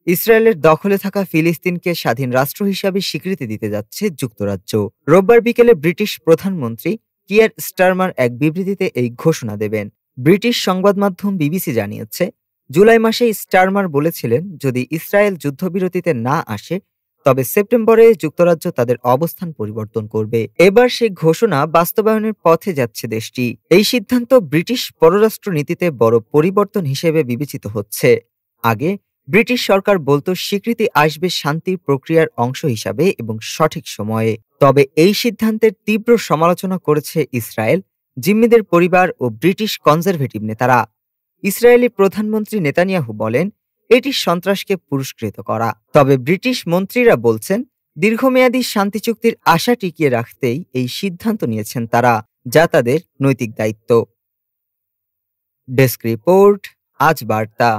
ইসরায়েলের দখলে থাকা ফিলিস্তিনকে স্বাধীন রাষ্ট্র হিসাবে স্বীকৃতি দিতে যাচ্ছে যুক্তরাজ্য। রোববার বিকেলে ব্রিটিশ প্রধানমন্ত্রী কিয়ার স্টারমার এক বিবৃতিতে এই ঘোষণা দেবেন। ব্রিটিশ সংবাদ মাধ্যম বিবিসি জানিয়েছে, জুলাই মাসে স্টারমার বলেছিলেন, যদি ইসরায়েল যুদ্ধবিরতিতে না আসে তবে সেপ্টেম্বরে যুক্তরাজ্য তাদের অবস্থান পরিবর্তন করবে। এবার সেই ঘোষণা বাস্তবায়নের পথে যাচ্ছে দেশটি। এই সিদ্ধান্ত ব্রিটিশ পররাষ্ট্র নীতিতে বড় পরিবর্তন হিসেবে বিবেচিত হচ্ছে। আগে ব্রিটিশ সরকার বলতো স্বীকৃতি আসবে শান্তির প্রক্রিয়ার অংশ হিসাবে এবং সঠিক সময়ে। তবে এই সিদ্ধান্তের তীব্র সমালোচনা করেছে ইসরায়েল, জিম্মিদের পরিবার ও ব্রিটিশ কনজারভেটিভ নেতারা। ইসরায়েলি প্রধানমন্ত্রী নেতানিয়াহু বলেন, এটি সন্ত্রাসকে পুরস্কৃত করা। তবে ব্রিটিশ মন্ত্রীরা বলছেন, দীর্ঘমেয়াদী শান্তি চুক্তির আশা টিকিয়ে রাখতেই এই সিদ্ধান্ত নিয়েছেন তারা, যা তাদের নৈতিক দায়িত্ব। ডেস্ক রিপোর্ট, আজ বার্তা।